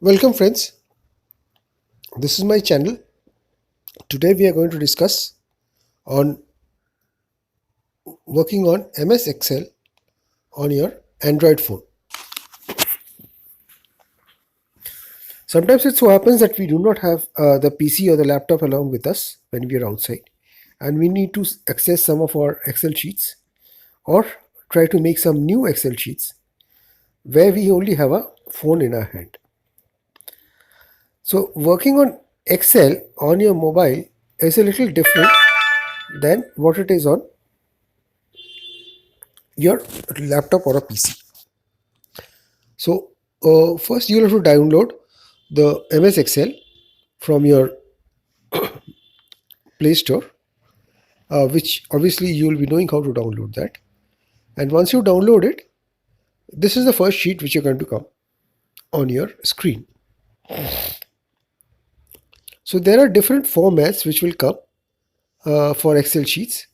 Welcome friends, this is my channel. Today we are going to discuss on working on MS Excel on your Android phone. Sometimes it so happens that we do not have the PC or the laptop along with us when we are outside and we need to access some of our Excel sheets or try to make some new Excel sheets where we only have a phone in our hand. So working on Excel on your mobile is a little different than what it is on your laptop or a PC. So first you'll have to download the MS Excel from your Play Store, which obviously you'll be knowing how to download that. And once you download it, this is the first sheet which you're going to come on your screen. So there are different formats which will come for Excel sheets.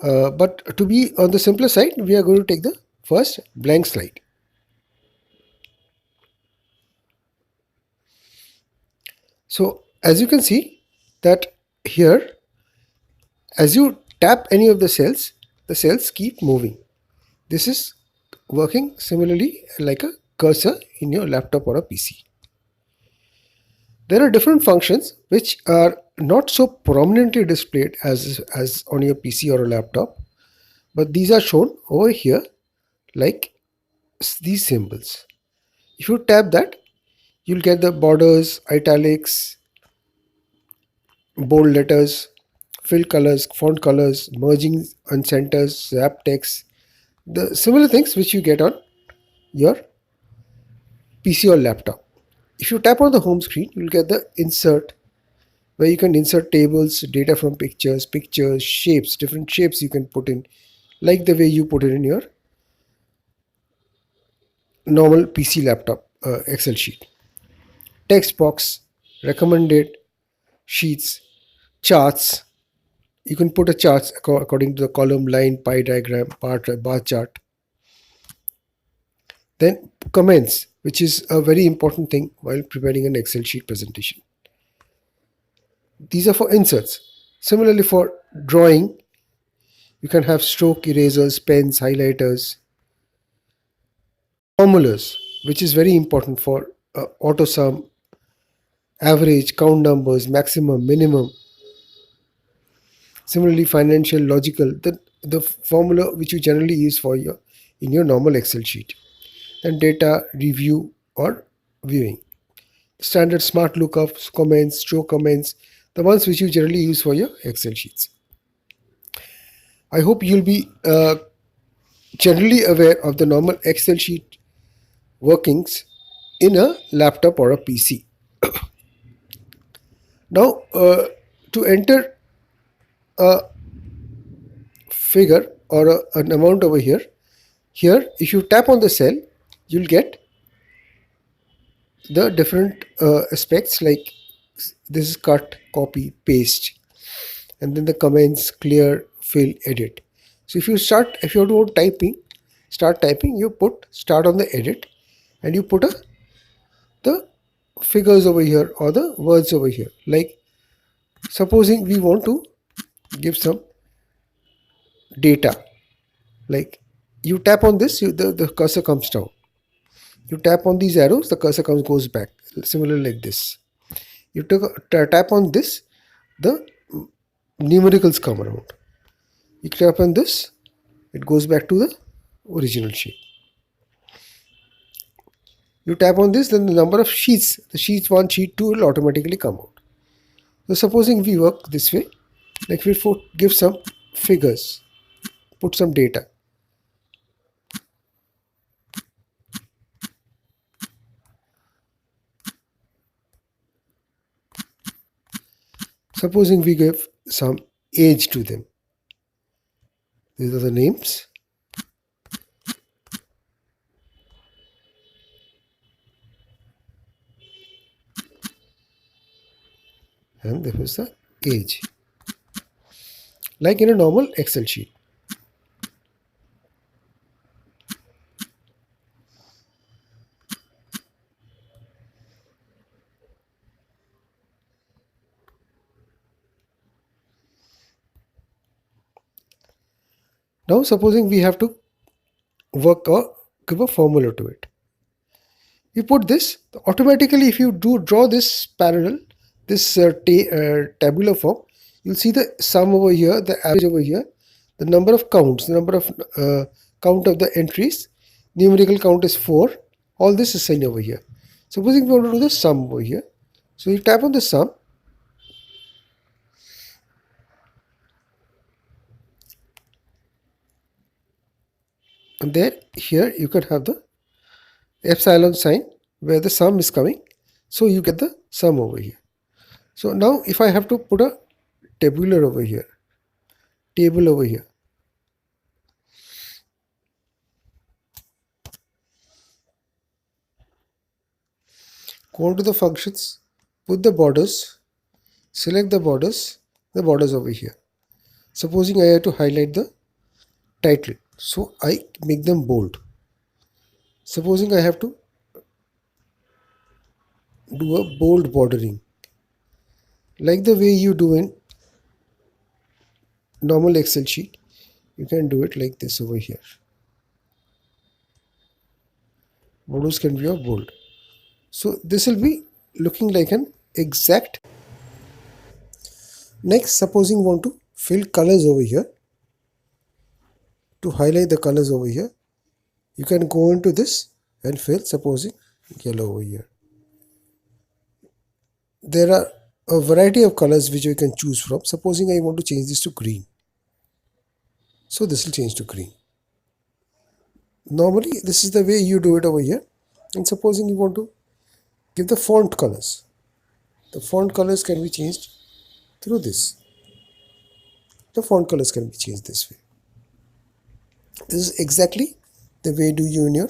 But to be on the simpler side, we are going to take the first blank slide. So as you can see that here, as you tap any of the cells keep moving. This is working similarly like a cursor in your laptop or a PC. There are different functions which are not so prominently displayed as on your PC or a laptop, but these are shown over here like these symbols. If you tap that, you'll get the borders, italics, bold letters, fill colors, font colors, merging and centers, zap text, the similar things which you get on your PC or laptop. If you tap on the home screen, you'll get the insert where you can insert tables, data from pictures, shapes, different shapes you can put in, like the way you put it in your normal PC laptop Excel sheet. Text box, recommended sheets, charts. You can put a charts according to the column, line, pie diagram, bar chart. Then comments, which is a very important thing while preparing an Excel sheet presentation. These are for inserts. Similarly, for drawing, you can have stroke erasers, pens, highlighters, formulas, which is very important for auto sum, average, count numbers, maximum, minimum. Similarly, financial, logical, the formula which you generally use for your in your normal Excel sheet. Then data, review or viewing. Standard smart lookups, comments, show comments, the ones which you generally use for your Excel sheets. I hope you'll be generally aware of the normal Excel sheet workings in a laptop or a PC. Now, to enter a figure or an amount over here, if you tap on the cell, you'll get the different aspects like this is cut, copy, paste, and then the comments, clear, fill, edit. So if you want typing, start typing, you put start on the edit and you put the figures over here or the words over here. Like supposing we want to give some data, like you tap on this, the cursor comes down. You tap on these arrows, the cursor goes back. Similarly like this. You tap on this, the numericals come around. You tap on this, it goes back to the original shape. You tap on this, then the number of sheets, the sheets 1, sheet 2 will automatically come out. So supposing we work this way, like we give some figures, put some data. Supposing we give some age to them. These are the names. And this is the age. Like in a normal Excel sheet. Now supposing we have to work or give a formula to it. You put this automatically. If you do draw this parallel, this tabular form, you'll see the sum over here, the average over here, the number of counts, the number of count of the entries. Numerical count is 4. All this is signed over here. Supposing we want to do the sum over here, so you tap on the sum, and there here you can have the epsilon sign where the sum is coming, so you get the sum over here. So now if I have to put a tabular over here, table over here, go into the functions, put the borders, select the borders over here. Supposing I have to highlight the title, so I make them bold. Supposing I have to do a bold bordering, like the way you do in normal Excel sheet, you can do it like this over here. Borders can be of bold. So this will be looking like an exact. Next, supposing you want to fill colors over here, to highlight the colors over here, you can go into this and fill, supposing yellow over here. There are a variety of colors which you can choose from. Supposing I want to change this to green, so this will change to green. Normally this is the way you do it over here. And supposing you want to give the font colors, the font colors can be changed through this. The font colors can be changed this way. This is exactly the way do you in your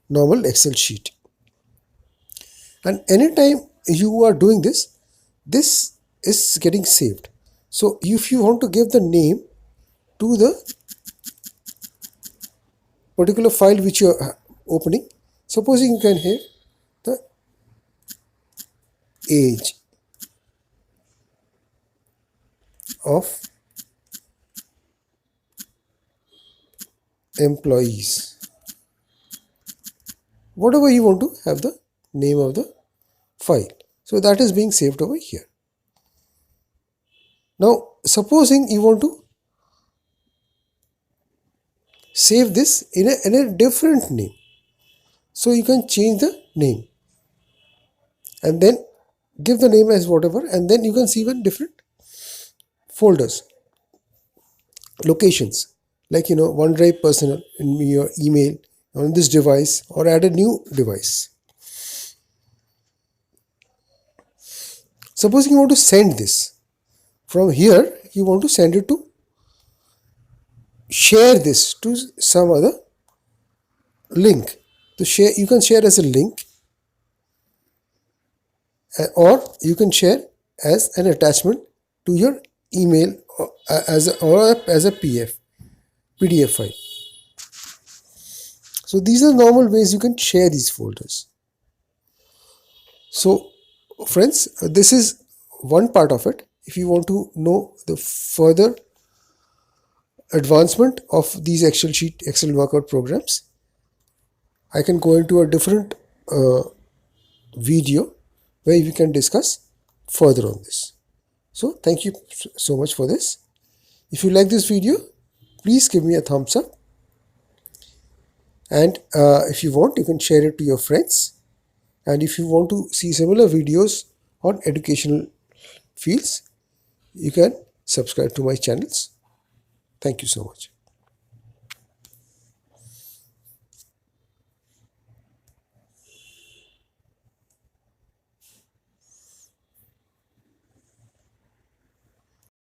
normal Excel sheet. And anytime you are doing this, this is getting saved. So if you want to give the name to the particular file which you are opening, supposing you can have the age of employees, whatever you want to have the name of the file. So that is being saved over here. Now supposing you want to save this in a different name, so you can change the name and then give the name as whatever, and then you can see even different folders, locations, like OneDrive personal in your email on this device, or add a new device. Supposing you want to send this from here, you want to send it to share this to some other link. To share, you can share as a link, or you can share as an attachment to your email, or as a PDF file. So these are normal ways you can share these folders. So friends, this is one part of it. If you want to know the further advancement of these Excel workout programs, I can go into a different video where we can discuss further on this. So thank you so much for this. If you like this video, please give me a thumbs up, and if you want, you can share it to your friends. And if you want to see similar videos on educational fields, you can subscribe to my channels. Thank you so much.